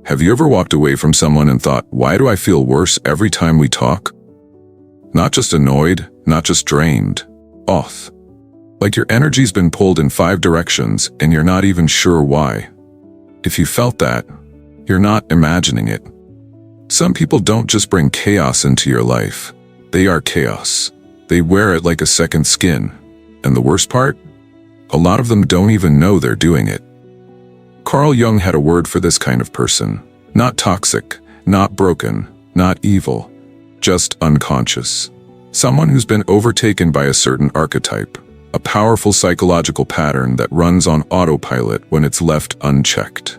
Have you ever walked away from someone and thought, why do I feel worse every time we talk? Not just annoyed, not just drained, off. Like your energy's been pulled in 5 directions and you're not even sure why. If you felt that, you're not imagining it. Some people don't just bring chaos into your life. They are chaos. They wear it like a second skin. And the worst part? A lot of them don't even know they're doing it. Carl Jung had a word for this kind of person. Not toxic, not broken, not evil, just unconscious. Someone who's been overtaken by a certain archetype, a powerful psychological pattern that runs on autopilot when it's left unchecked.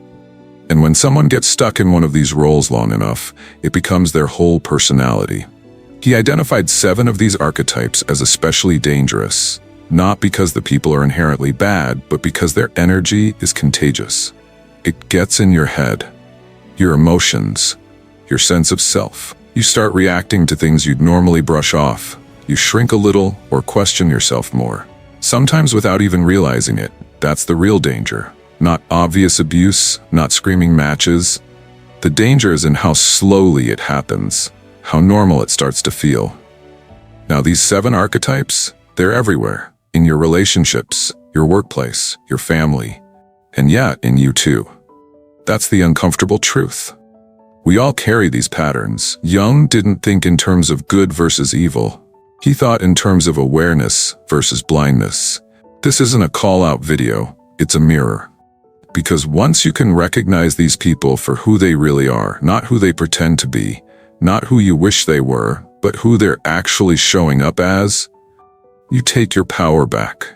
And when someone gets stuck in one of these roles long enough, it becomes their whole personality. He identified 7 of these archetypes as especially dangerous, not because the people are inherently bad, but because their energy is contagious. It gets in your head, your emotions, your sense of self. You start reacting to things you'd normally brush off. You shrink a little or question yourself more. Sometimes without even realizing it. That's the real danger. Not obvious abuse, not screaming matches. The danger is in how slowly it happens, how normal it starts to feel. Now these 7 archetypes, they're everywhere. In your relationships, your workplace, your family, and yet in you too. That's the uncomfortable truth. We all carry these patterns. Jung didn't think in terms of good versus evil. He thought in terms of awareness versus blindness. This isn't a call-out video, it's a mirror. Because once you can recognize these people for who they really are, not who they pretend to be, not who you wish they were, but who they're actually showing up as, you take your power back.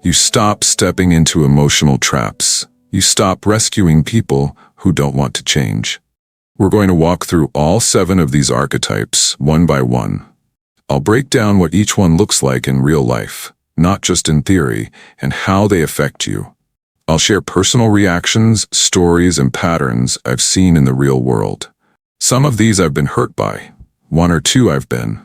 You stop stepping into emotional traps. You stop rescuing people who don't want to change. We're going to walk through all 7 of these archetypes, one by one. I'll break down what each one looks like in real life, not just in theory, and how they affect you. I'll share personal reactions, stories, and patterns I've seen in the real world. Some of these I've been hurt by. 1 or 2 I've been.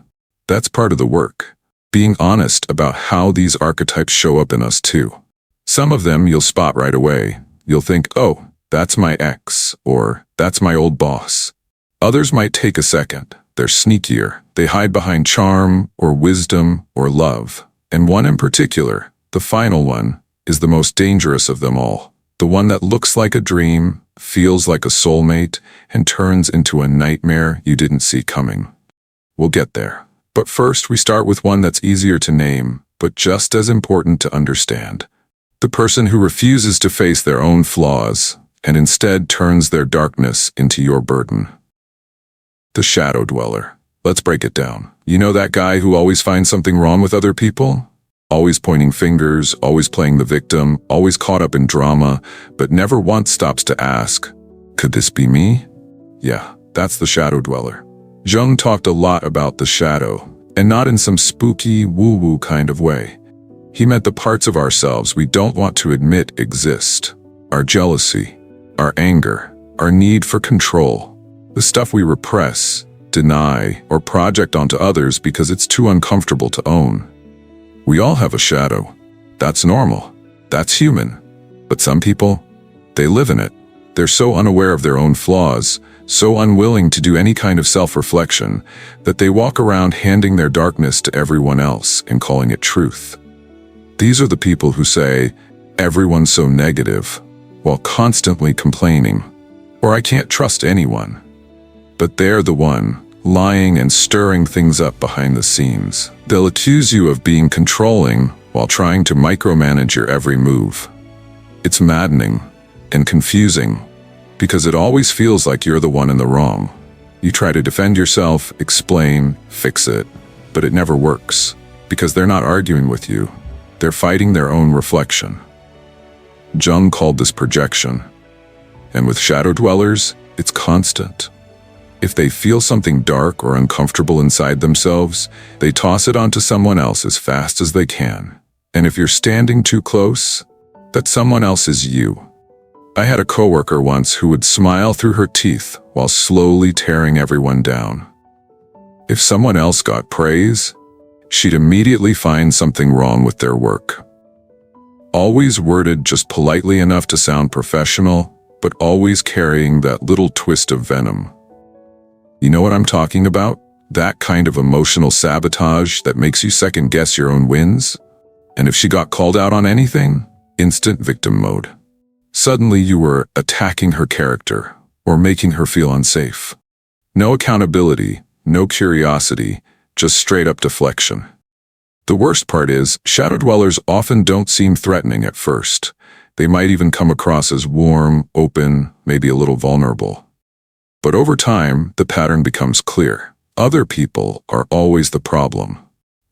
That's part of the work. Being honest about how these archetypes show up in us too. Some of them you'll spot right away. You'll think, oh, that's my ex, or that's my old boss. Others might take a second. They're sneakier. They hide behind charm, or wisdom, or love. And one in particular, the final one, is the most dangerous of them all. The one that looks like a dream, feels like a soulmate, and turns into a nightmare you didn't see coming. We'll get there. But first, we start with one that's easier to name, but just as important to understand. The person who refuses to face their own flaws, and instead turns their darkness into your burden. The shadow dweller. Let's break it down. You know that guy who always finds something wrong with other people? Always pointing fingers, always playing the victim, always caught up in drama, but never once stops to ask, could this be me? Yeah, that's the shadow dweller. Jung talked a lot about the shadow, and not in some spooky, woo-woo kind of way. He meant the parts of ourselves we don't want to admit exist. Our jealousy, our anger, our need for control. The stuff we repress, deny, or project onto others because it's too uncomfortable to own. We all have a shadow. That's normal. That's human. But some people, they live in it. They're so unaware of their own flaws, so unwilling to do any kind of self-reflection, that they walk around handing their darkness to everyone else and calling it truth. These are the people who say, everyone's so negative, while constantly complaining, or I can't trust anyone. But they're the one, lying and stirring things up behind the scenes. They'll accuse you of being controlling while trying to micromanage your every move. It's maddening and confusing, because it always feels like you're the one in the wrong. You try to defend yourself, explain, fix it, but it never works, because they're not arguing with you. They're fighting their own reflection. Jung called this projection. And with shadow dwellers, it's constant. If they feel something dark or uncomfortable inside themselves, they toss it onto someone else as fast as they can. And if you're standing too close, that someone else is you. I had a coworker once who would smile through her teeth while slowly tearing everyone down. If someone else got praise, she'd immediately find something wrong with their work. Always worded just politely enough to sound professional, but always carrying that little twist of venom. You know what I'm talking about? That kind of emotional sabotage that makes you second-guess your own wins? And if she got called out on anything, instant victim mode. Suddenly you were attacking her character or making her feel unsafe. No accountability, no curiosity, just straight-up deflection. The worst part is, shadow dwellers often don't seem threatening at first. They might even come across as warm, open, maybe a little vulnerable. But over time, the pattern becomes clear. Other people are always the problem.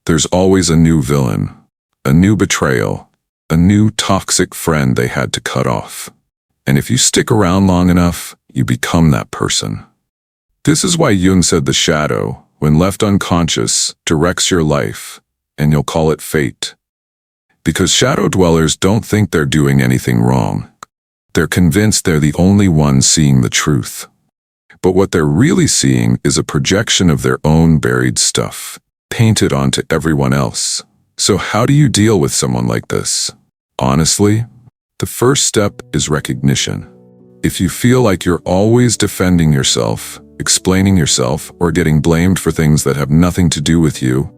There's always a new villain, a new betrayal, a new toxic friend they had to cut off. And if you stick around long enough, you become that person. This is why Jung said the shadow, when left unconscious, directs your life, and you'll call it fate. Because shadow dwellers don't think they're doing anything wrong. They're convinced they're the only ones seeing the truth. But what they're really seeing is a projection of their own buried stuff, painted onto everyone else. So how do you deal with someone like this? Honestly, the first step is recognition. If you feel like you're always defending yourself, explaining yourself, or getting blamed for things that have nothing to do with you,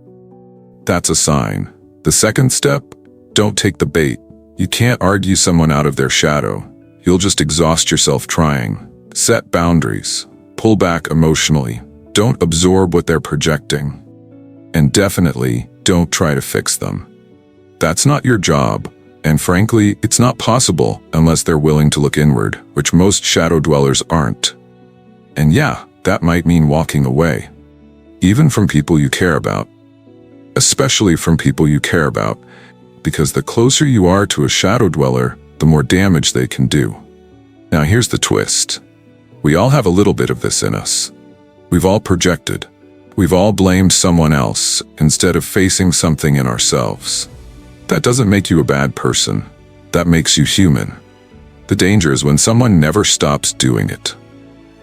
that's a sign. The second step, don't take the bait. You can't argue someone out of their shadow. You'll just exhaust yourself trying. Set boundaries. Pull back emotionally. Don't absorb what they're projecting. And definitely, don't try to fix them. That's not your job, and frankly, it's not possible unless they're willing to look inward, which most shadow dwellers aren't. And yeah, that might mean walking away. Even from people you care about. Especially from people you care about, because the closer you are to a shadow dweller, the more damage they can do. Now here's the twist. We all have a little bit of this in us. We've all projected. We've all blamed someone else instead of facing something in ourselves. That doesn't make you a bad person. That makes you human. The danger is when someone never stops doing it.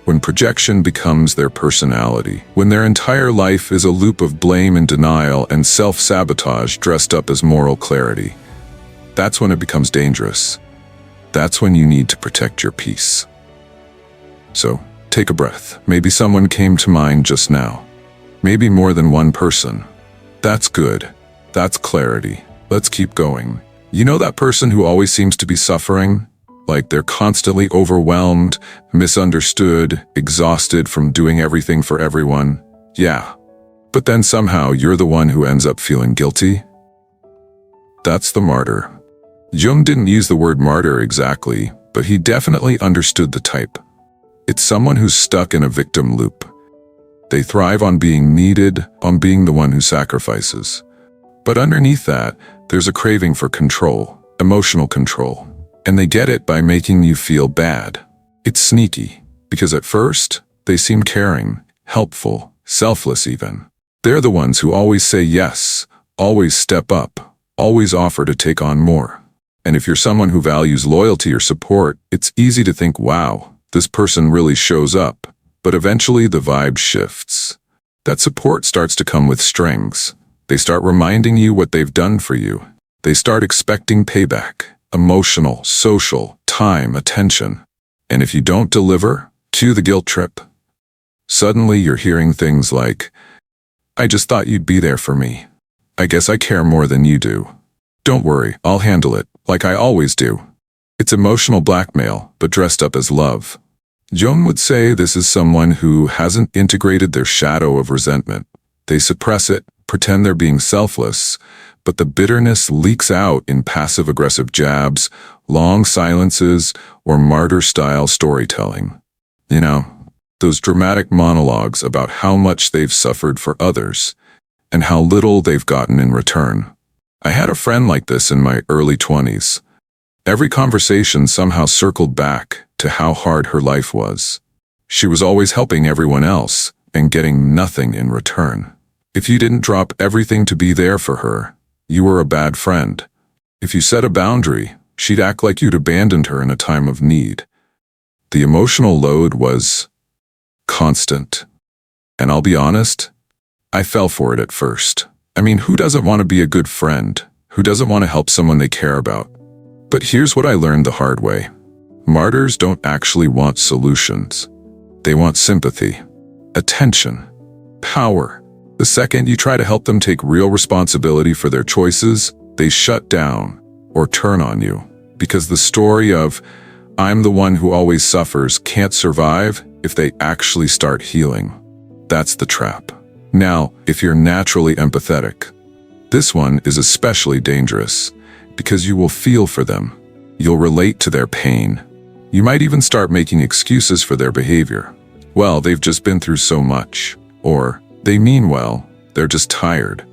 When projection becomes their personality. When their entire life is a loop of blame and denial and self-sabotage dressed up as moral clarity. That's when it becomes dangerous. That's when you need to protect your peace. So, take a breath. Maybe someone came to mind just now. Maybe more than one person. That's good. That's clarity. Let's keep going. You know that person who always seems to be suffering? Like they're constantly overwhelmed, misunderstood, exhausted from doing everything for everyone? Yeah. But then somehow you're the one who ends up feeling guilty? That's the martyr. Jung didn't use the word martyr exactly, but he definitely understood the type. It's someone who's stuck in a victim loop. They thrive on being needed, on being the one who sacrifices. But underneath that, there's a craving for control, emotional control. And they get it by making you feel bad. It's sneaky, because at first, they seem caring, helpful, selfless even. They're the ones who always say yes, always step up, always offer to take on more. And if you're someone who values loyalty or support, it's easy to think, wow, this person really shows up. But eventually the vibe shifts. That support starts to come with strings. They start reminding you what they've done for you. They start expecting payback, emotional, social, time, attention. And if you don't deliver, cue the guilt trip. Suddenly you're hearing things like, I just thought you'd be there for me. I guess I care more than you do. Don't worry, I'll handle it, like I always do. It's emotional blackmail, but dressed up as love. Jung would say this is someone who hasn't integrated their shadow of resentment. They suppress it, pretend they're being selfless, but the bitterness leaks out in passive-aggressive jabs, long silences, or martyr-style storytelling. You know, those dramatic monologues about how much they've suffered for others, and how little they've gotten in return. I had a friend like this in my early 20s. Every conversation somehow circled back to how hard her life was. She was always helping everyone else and getting nothing in return. If you didn't drop everything to be there for her, you were a bad friend. If you set a boundary, she'd act like you'd abandoned her in a time of need. The emotional load was constant. And I'll be honest, I fell for it at first. I mean, who doesn't want to be a good friend? Who doesn't want to help someone they care about? But here's what I learned the hard way. Martyrs don't actually want solutions. They want sympathy, attention, power. The second you try to help them take real responsibility for their choices, they shut down or turn on you. Because the story of, "I'm the one who always suffers," can't survive if they actually start healing. That's the trap. Now, if you're naturally empathetic, this one is especially dangerous because you will feel for them. You'll relate to their pain. You might even start making excuses for their behavior. Well, they've just been through so much. Or, they mean well, they're just tired.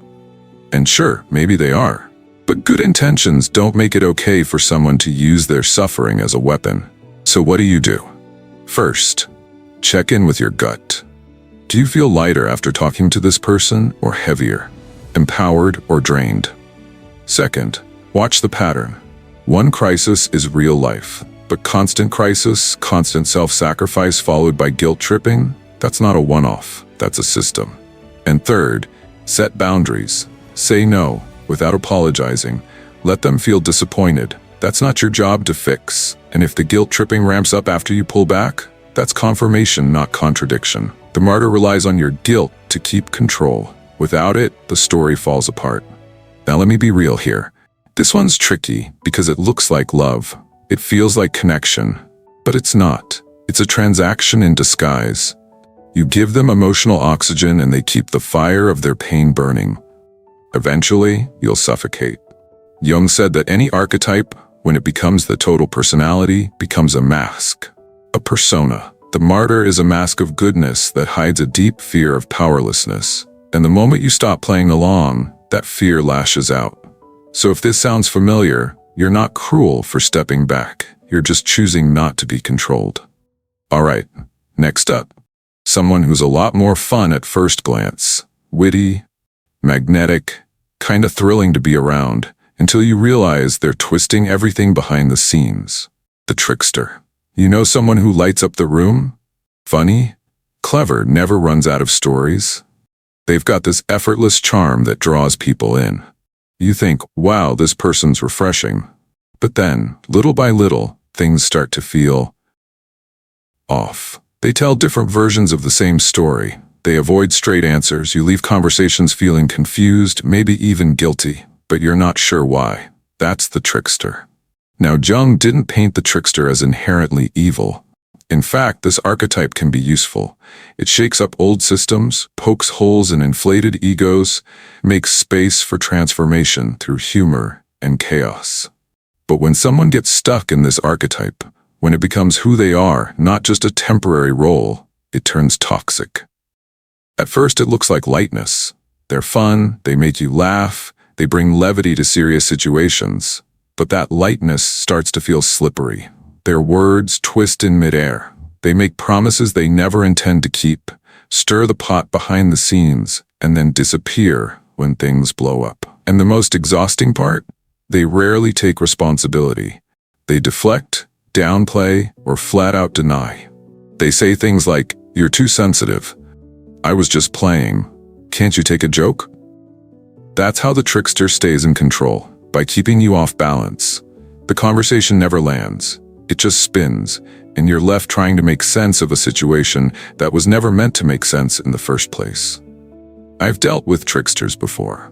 And sure, maybe they are. But good intentions don't make it okay for someone to use their suffering as a weapon. So what do? First, check in with your gut. Do you feel lighter after talking to this person, or heavier, empowered, or drained? Second, watch the pattern. One crisis is real life, but constant crisis, constant self-sacrifice followed by guilt tripping, that's not a one-off, that's a system. And third, set boundaries. Say no without apologizing. Let them feel disappointed. That's not your job to fix. And if the guilt tripping ramps up after you pull back, that's confirmation, not contradiction. The martyr relies on your guilt to keep control. Without it, the story falls apart. Now let me be real here. This one's tricky because it looks like love. It feels like connection, but it's not. It's a transaction in disguise. You give them emotional oxygen and they keep the fire of their pain burning. Eventually, you'll suffocate. Jung said that any archetype, when it becomes the total personality, becomes a mask, a persona. The martyr is a mask of goodness that hides a deep fear of powerlessness. And the moment you stop playing along, that fear lashes out. So if this sounds familiar, you're not cruel for stepping back. You're just choosing not to be controlled. All right, next up. Someone who's a lot more fun at first glance. Witty, magnetic, kinda thrilling to be around, until you realize they're twisting everything behind the scenes. The trickster. You know someone who lights up the room? Funny, clever, never runs out of stories. They've got this effortless charm that draws people in. You think, wow, this person's refreshing. But then, little by little, things start to feel off. They tell different versions of the same story. They avoid straight answers. You leave conversations feeling confused, maybe even guilty, but you're not sure why. That's the trickster. Now, Jung didn't paint the trickster as inherently evil. In fact, this archetype can be useful. It shakes up old systems, pokes holes in inflated egos, makes space for transformation through humor and chaos. But when someone gets stuck in this archetype, when it becomes who they are, not just a temporary role, it turns toxic. At first, it looks like lightness. They're fun, they make you laugh, they bring levity to serious situations. But that lightness starts to feel slippery. Their words twist in midair. They make promises they never intend to keep, stir the pot behind the scenes, and then disappear when things blow up. And the most exhausting part? They rarely take responsibility. They deflect, downplay, or flat out deny. They say things like, "You're too sensitive. I was just playing. Can't you take a joke?" That's how the trickster stays in control, by keeping you off balance. The conversation never lands. It just spins, and you're left trying to make sense of a situation that was never meant to make sense in the first place. I've dealt with tricksters before.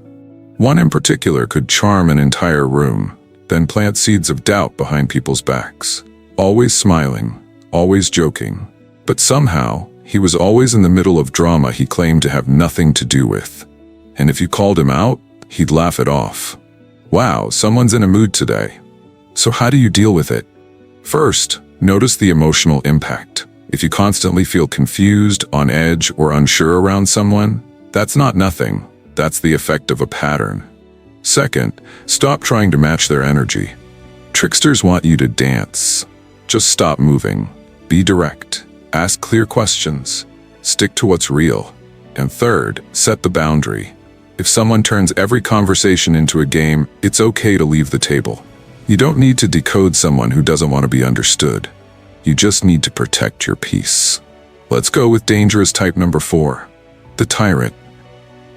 One in particular could charm an entire room, then plant seeds of doubt behind people's backs. Always smiling, always joking. But somehow, he was always in the middle of drama he claimed to have nothing to do with. And if you called him out, he'd laugh it off. Wow, someone's in a mood today. So how do you deal with it? First, notice the emotional impact. If you constantly feel confused, on edge, or unsure around someone, that's not nothing. That's the effect of a pattern. Second, stop trying to match their energy. Tricksters want you to dance. Just stop moving. Be direct. Ask clear questions. Stick to what's real. And third, set the boundary. If someone turns every conversation into a game, it's okay to leave the table. You don't need to decode someone who doesn't want to be understood. You just need to protect your peace. Let's go with dangerous type number 4, the tyrant.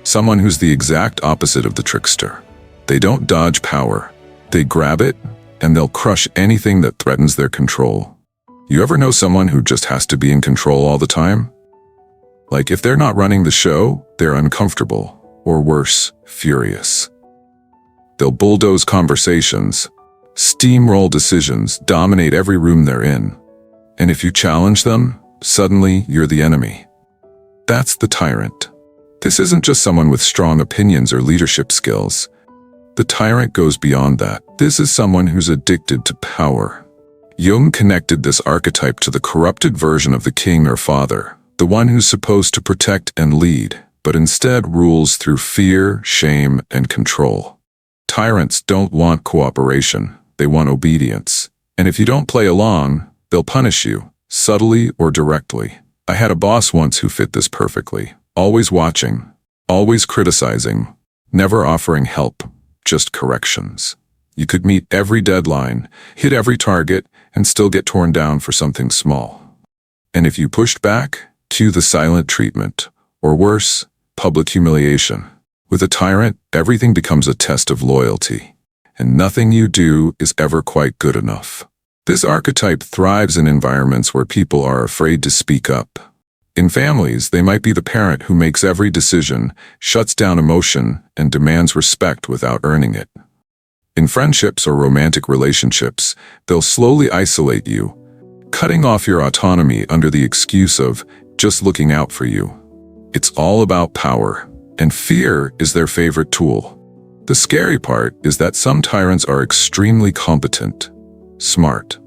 Someone who's the exact opposite of the trickster. They don't dodge power. They grab it, and they'll crush anything that threatens their control. You ever know someone who just has to be in control all the time? Like if they're not running the show, they're uncomfortable, or worse, furious. They'll bulldoze conversations, steamroll decisions, dominate every room they're in. And if you challenge them, suddenly you're the enemy. That's the tyrant. This isn't just someone with strong opinions or leadership skills. The tyrant goes beyond that. This is someone who's addicted to power. Jung connected this archetype to the corrupted version of the king or father, the one who's supposed to protect and lead, but instead rules through fear, shame, and control. Tyrants don't want cooperation, they want obedience. And if you don't play along, they'll punish you, subtly or directly. I had a boss once who fit this perfectly. Always watching, always criticizing, never offering help, just corrections. You could meet every deadline, hit every target, and still get torn down for something small. And if you pushed back, cue the silent treatment, or worse, public humiliation. With a tyrant, everything becomes a test of loyalty, and nothing you do is ever quite good enough. This archetype thrives in environments where people are afraid to speak up. In families, they might be the parent who makes every decision, shuts down emotion, and demands respect without earning it. In friendships or romantic relationships, they'll slowly isolate you, cutting off your autonomy under the excuse of just looking out for you. It's all about power, and fear is their favorite tool. The scary part is that some tyrants are extremely competent, smart,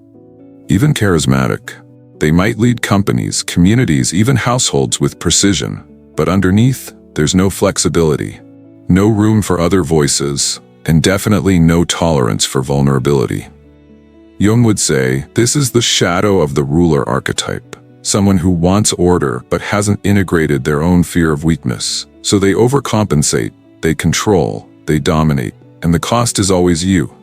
even charismatic. They might lead companies, communities, even households with precision, but underneath, there's no flexibility, no room for other voices, and definitely no tolerance for vulnerability. Jung would say, this is the shadow of the ruler archetype, someone who wants order but hasn't integrated their own fear of weakness. So they overcompensate, they control, they dominate, and the cost is always you.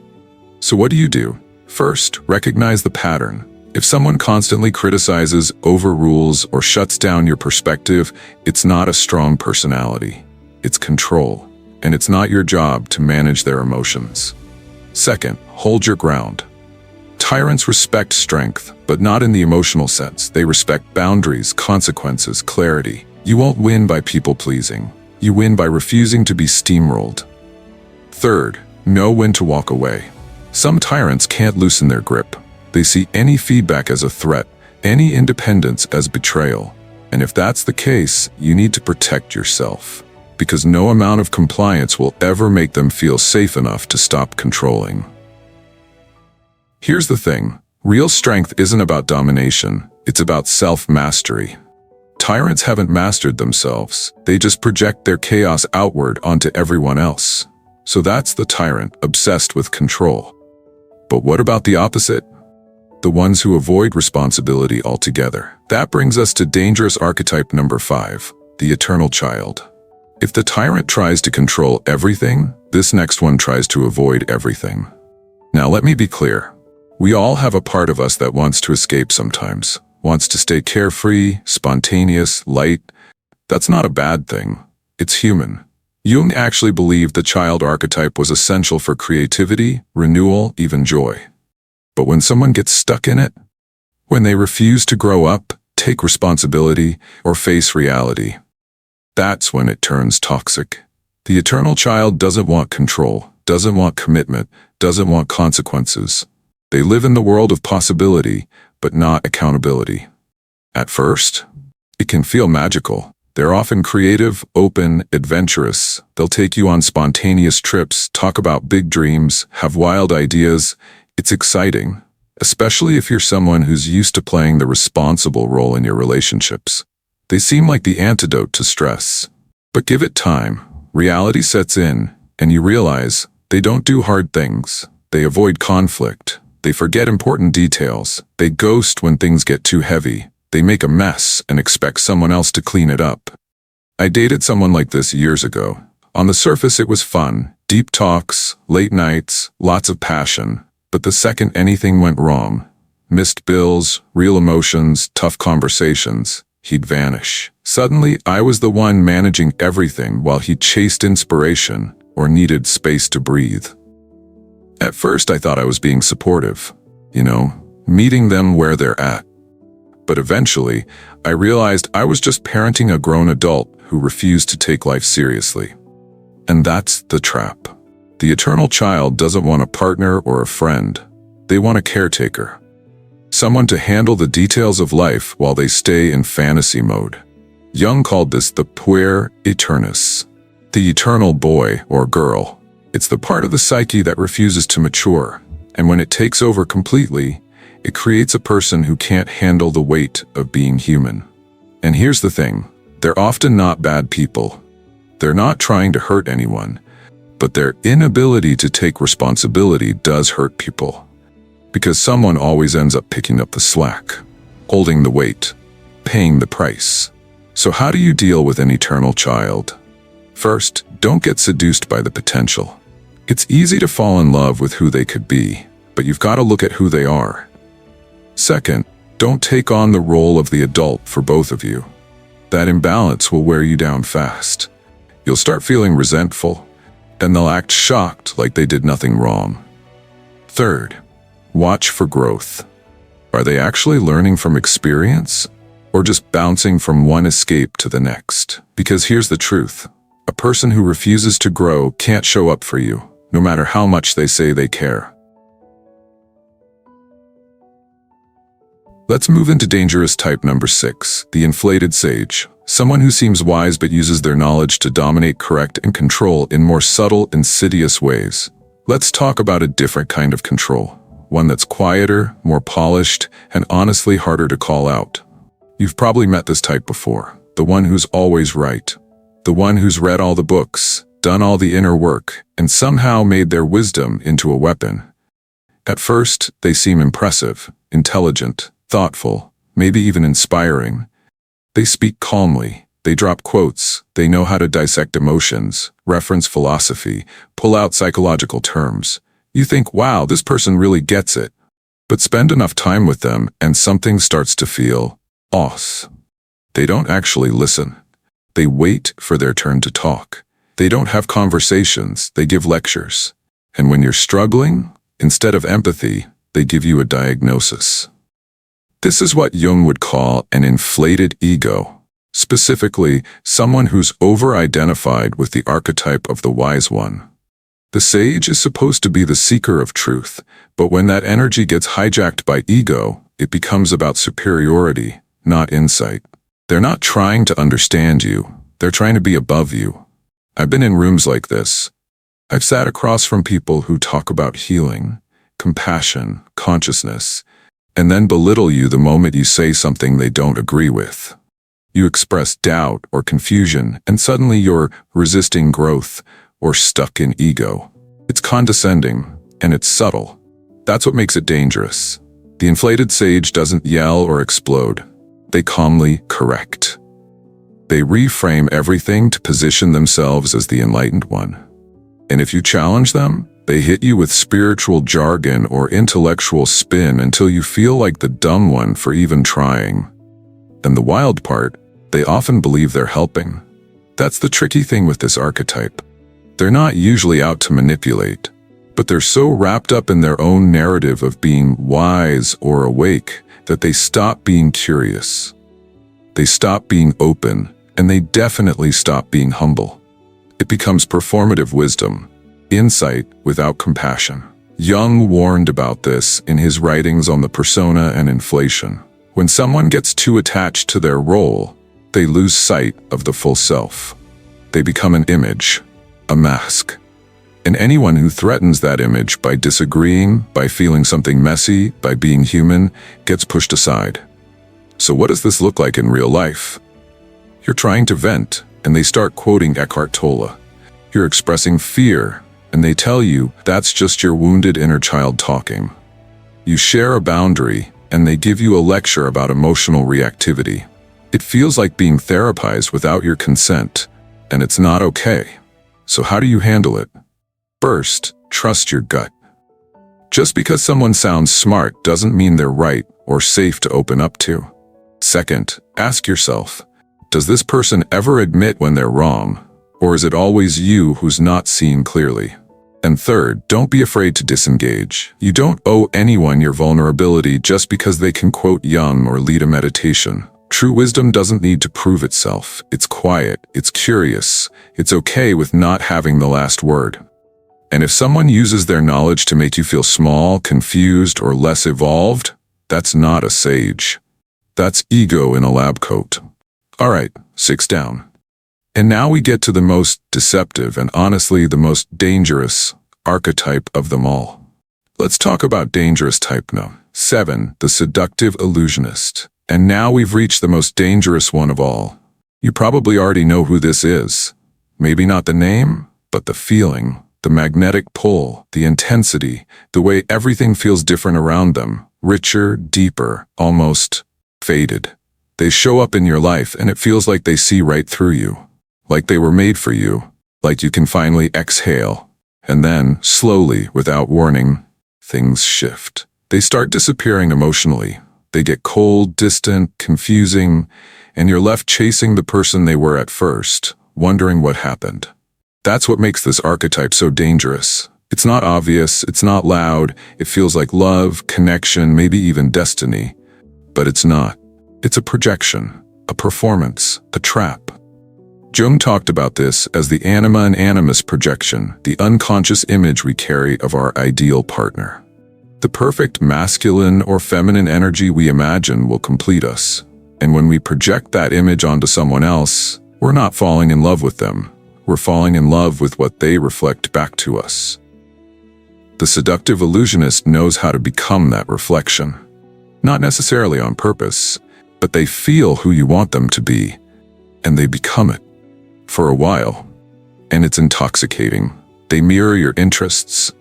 So what do? First, recognize the pattern. If someone constantly criticizes, overrules, or shuts down your perspective, it's not a strong personality. It's control, and it's not your job to manage their emotions. Second, hold your ground. Tyrants respect strength, but not in the emotional sense. They respect boundaries, consequences, clarity. You won't win by people-pleasing. You win by refusing to be steamrolled. Third, know when to walk away. Some tyrants can't loosen their grip. They see any feedback as a threat, any independence as betrayal. And if that's the case, you need to protect yourself, because no amount of compliance will ever make them feel safe enough to stop controlling. Here's the thing, real strength isn't about domination, it's about self-mastery. Tyrants haven't mastered themselves, they just project their chaos outward onto everyone else. So that's the tyrant, obsessed with control. But what about the opposite? The ones who avoid responsibility altogether. That brings us to dangerous archetype number 5, the eternal child. If the tyrant tries to control everything, this next one tries to avoid everything. Now let me be clear. We all have a part of us that wants to escape sometimes, wants to stay carefree, spontaneous, light. That's not a bad thing. It's human. Jung actually believed the child archetype was essential for creativity, renewal, even joy. But when someone gets stuck in it, when they refuse to grow up, take responsibility, or face reality, that's when it turns toxic. The eternal child doesn't want control, doesn't want commitment, doesn't want consequences. They live in the world of possibility, but not accountability. At first, it can feel magical. They're often creative, open, adventurous. They'll take you on spontaneous trips, talk about big dreams, have wild ideas. It's exciting, especially if you're someone who's used to playing the responsible role in your relationships. They seem like the antidote to stress. But give it time, reality sets in, and you realize they don't do hard things. They avoid conflict. They forget important details. They ghost when things get too heavy. They make a mess and expect someone else to clean it up. I dated someone like this years ago. On the surface it was fun, deep talks, late nights, lots of passion. But the second anything went wrong, missed bills, real emotions, tough conversations, he'd vanish. Suddenly, I was the one managing everything while he chased inspiration or needed space to breathe. At first I thought I was being supportive, meeting them where they're at. But eventually, I realized I was just parenting a grown adult who refused to take life seriously. And that's the trap. The eternal child doesn't want a partner or a friend. They want a caretaker. Someone to handle the details of life while they stay in fantasy mode. Jung called this the puer aeternus, the eternal boy or girl. It's the part of the psyche that refuses to mature, and when it takes over completely, it creates a person who can't handle the weight of being human. And here's the thing, they're often not bad people. They're not trying to hurt anyone, but their inability to take responsibility does hurt people. Because someone always ends up picking up the slack, holding the weight, paying the price. So how do you deal with an eternal child? First, don't get seduced by the potential. It's easy to fall in love with who they could be, but you've got to look at who they are. Second, don't take on the role of the adult for both of you. That imbalance will wear you down fast. You'll start feeling resentful, and they'll act shocked like they did nothing wrong. Third, watch for growth. Are they actually learning from experience, or just bouncing from one escape to the next? Because here's the truth. A person who refuses to grow can't show up for you, no matter how much they say they care. Let's move into dangerous type number 6, the inflated sage. Someone who seems wise but uses their knowledge to dominate, correct, and control in more subtle, insidious ways. Let's talk about a different kind of control. One that's quieter, more polished, and honestly harder to call out. You've probably met this type before. The one who's always right. The one who's read all the books, done all the inner work, and somehow made their wisdom into a weapon. At first, they seem impressive, intelligent, thoughtful, maybe even inspiring. They speak calmly, they drop quotes, they know how to dissect emotions, reference philosophy, pull out psychological terms. You think, wow, this person really gets it. But spend enough time with them and something starts to feel off. They don't actually listen. They wait for their turn to talk. They don't have conversations, they give lectures. And when you're struggling, instead of empathy, they give you a diagnosis. This is what Jung would call an inflated ego. Specifically, someone who's over-identified with the archetype of the wise one. The sage is supposed to be the seeker of truth, but when that energy gets hijacked by ego, it becomes about superiority, not insight. They're not trying to understand you, they're trying to be above you. I've been in rooms like this. I've sat across from people who talk about healing, compassion, consciousness, and then belittle you the moment you say something they don't agree with. You express doubt or confusion, and suddenly you're resisting growth or stuck in ego. It's condescending, and it's subtle. That's what makes it dangerous. The inflated sage doesn't yell or explode. They calmly correct. They reframe everything to position themselves as the enlightened one. And if you challenge them, they hit you with spiritual jargon or intellectual spin until you feel like the dumb one for even trying. And the wild part, they often believe they're helping. That's the tricky thing with this archetype. They're not usually out to manipulate, but they're so wrapped up in their own narrative of being wise or awake that they stop being curious. They stop being open, and they definitely stop being humble. It becomes performative wisdom, insight without compassion. Jung warned about this in his writings on the persona and inflation. When someone gets too attached to their role, they lose sight of the full self. They become an image, a mask. And anyone who threatens that image by disagreeing, by feeling something messy, by being human, gets pushed aside. So what does this look like in real life? You're trying to vent, and they start quoting Eckhart Tolle. You're expressing fear, and they tell you that's just your wounded inner child talking. You share a boundary, and they give you a lecture about emotional reactivity. It feels like being therapized without your consent, and it's not okay. So how do you handle it? First, trust your gut. Just because someone sounds smart doesn't mean they're right or safe to open up to. Second, ask yourself, does this person ever admit when they're wrong, or is it always you who's not seeing clearly? And third, don't be afraid to disengage. You don't owe anyone your vulnerability just because they can quote Jung or lead a meditation. True wisdom doesn't need to prove itself. It's quiet, it's curious, it's okay with not having the last word. And if someone uses their knowledge to make you feel small, confused, or less evolved, that's not a sage. That's ego in a lab coat. All right, 6 down. And now we get to the most deceptive and honestly the most dangerous archetype of them all. Let's talk about dangerous type now. 7, the seductive illusionist. And now we've reached the most dangerous one of all. You probably already know who this is. Maybe not the name, but the feeling, the magnetic pull, the intensity, the way everything feels different around them, richer, deeper, almost faded. They show up in your life and it feels like they see right through you. Like they were made for you, like you can finally exhale. And then, slowly, without warning, things shift. They start disappearing emotionally. They get cold, distant, confusing, and you're left chasing the person they were at first, wondering what happened. That's what makes this archetype so dangerous. It's not obvious, it's not loud, it feels like love, connection, maybe even destiny. But it's not. It's a projection, a performance, a trap. Jung talked about this as the anima and animus projection, the unconscious image we carry of our ideal partner. The perfect masculine or feminine energy we imagine will complete us. And when we project that image onto someone else, we're not falling in love with them. We're falling in love with what they reflect back to us. The seductive illusionist knows how to become that reflection. Not necessarily on purpose, but they feel who you want them to be, and they become it. For a while. And it's intoxicating. They mirror your interests.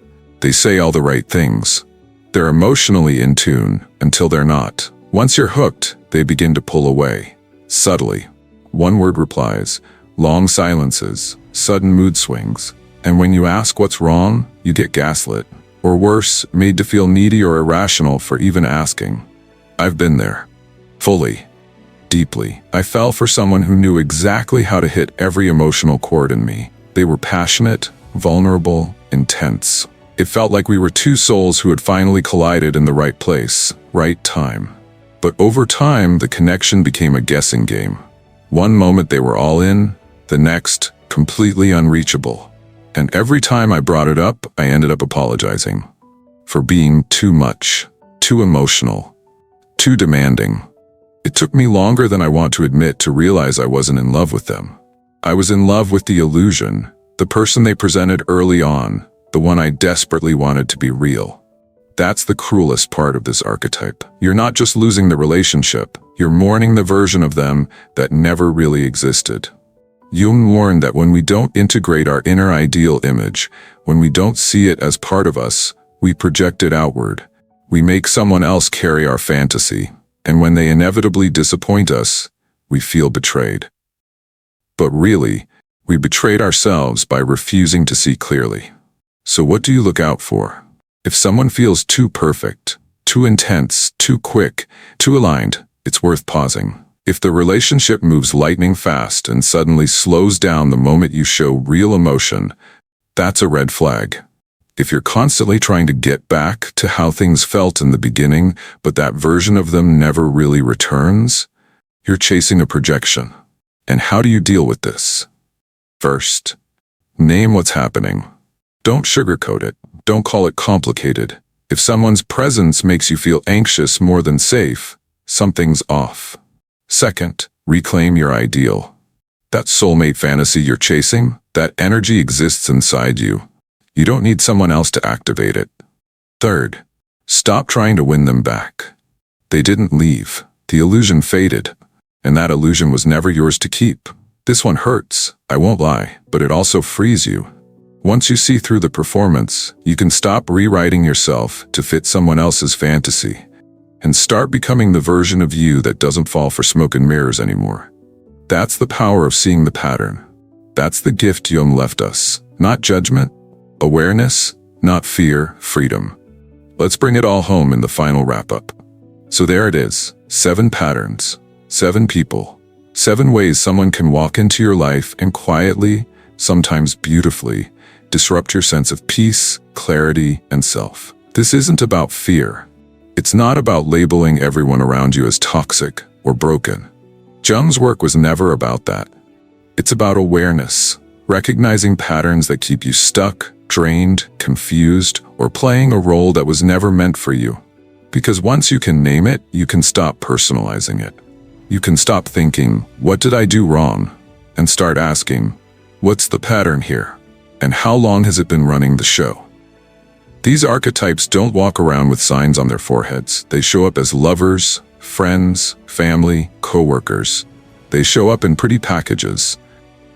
They say all the right things. They're emotionally in tune until they're not. Once you're hooked, they begin to pull away. Subtly. One-word replies, long silences, sudden mood swings. And when you ask what's wrong, you get gaslit. Or worse, made to feel needy or irrational for even asking. I've been there. Fully. Deeply. I fell for someone who knew exactly how to hit every emotional chord in me. They were passionate, vulnerable, intense. It felt like we were two souls who had finally collided in the right place, right time. But over time, the connection became a guessing game. One moment they were all in, the next, completely unreachable. And every time I brought it up, I ended up apologizing. For being too much, too emotional, too demanding. It took me longer than I want to admit to realize I wasn't in love with them. I was in love with the illusion, the person they presented early on, the one I desperately wanted to be real. That's the cruelest part of this archetype. You're not just losing the relationship, you're mourning the version of them that never really existed. Jung warned that when we don't integrate our inner ideal image, when we don't see it as part of us, we project it outward. We make someone else carry our fantasy. And when they inevitably disappoint us, we feel betrayed. But really, we betrayed ourselves by refusing to see clearly. So what do you look out for? If someone feels too perfect, too intense, too quick, too aligned, it's worth pausing. If the relationship moves lightning fast and suddenly slows down the moment you show real emotion, that's a red flag. If you're constantly trying to get back to how things felt in the beginning, but that version of them never really returns, you're chasing a projection. And how do you deal with this? First, name what's happening. Don't sugarcoat it. Don't call it complicated. If someone's presence makes you feel anxious more than safe, something's off. Second, reclaim your ideal. That soulmate fantasy you're chasing, that energy exists inside you. You don't need someone else to activate it. Third, stop trying to win them back. They didn't leave. The illusion faded, and that illusion was never yours to keep. This one hurts, I won't lie, but it also frees you. Once you see through the performance, you can stop rewriting yourself to fit someone else's fantasy, and start becoming the version of you that doesn't fall for smoke and mirrors anymore. That's the power of seeing the pattern. That's the gift Jung left us. Not judgment, awareness, not fear, freedom. Let's bring it all home in the final wrap-up. So there it is, 7 patterns, 7 people, 7 ways someone can walk into your life and quietly, sometimes beautifully, disrupt your sense of peace, clarity, and self. This isn't about fear. It's not about labeling everyone around you as toxic or broken. Jung's work was never about that. It's about awareness, recognizing patterns that keep you stuck, drained, confused, or playing a role that was never meant for you. Because once you can name it, you can stop personalizing it. You can stop thinking, "What did I do wrong?" and start asking, "What's the pattern here? And how long has it been running the show?" These archetypes don't walk around with signs on their foreheads. They show up as lovers, friends, family, co-workers. They show up in pretty packages.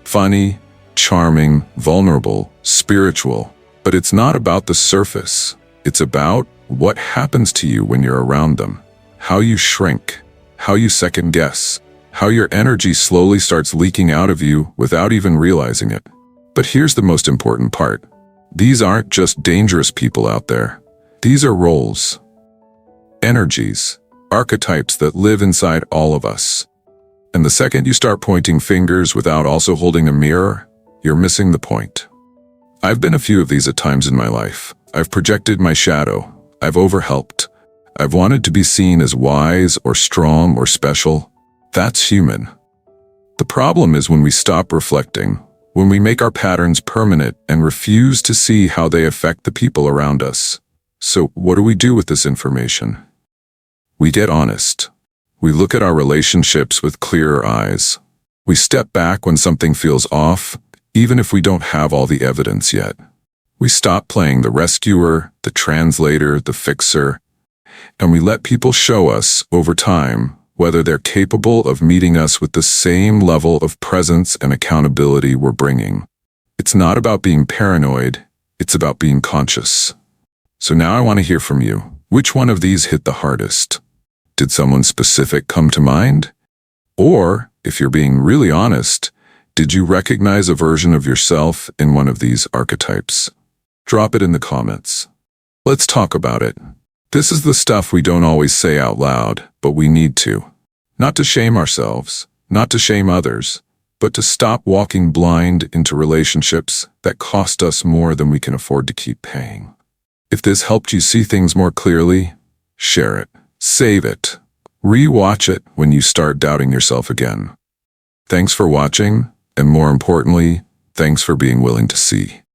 Funny, charming, vulnerable, spiritual. But it's not about the surface. It's about what happens to you when you're around them. How you shrink, how you second guess, how your energy slowly starts leaking out of you without even realizing it. But here's the most important part. These aren't just dangerous people out there. These are roles, energies, archetypes that live inside all of us. And the second you start pointing fingers without also holding a mirror, you're missing the point. I've been a few of these at times in my life. I've projected my shadow. I've overhelped. I've wanted to be seen as wise or strong or special. That's human. The problem is when we stop reflecting, when we make our patterns permanent and refuse to see how they affect the people around us. So what do we do with this information? We get honest. We look at our relationships with clearer eyes. We step back when something feels off, even if we don't have all the evidence yet. We stop playing the rescuer, the translator, the fixer, and we let people show us over time whether they're capable of meeting us with the same level of presence and accountability we're bringing. It's not about being paranoid, it's about being conscious. So now I want to hear from you. Which one of these hit the hardest? Did someone specific come to mind? Or, if you're being really honest, did you recognize a version of yourself in one of these archetypes? Drop it in the comments. Let's talk about it. This is the stuff we don't always say out loud, but we need to. Not to shame ourselves, not to shame others, but to stop walking blind into relationships that cost us more than we can afford to keep paying. If this helped you see things more clearly, share it, save it, re-watch it when you start doubting yourself again. Thanks for watching, and more importantly, thanks for being willing to see.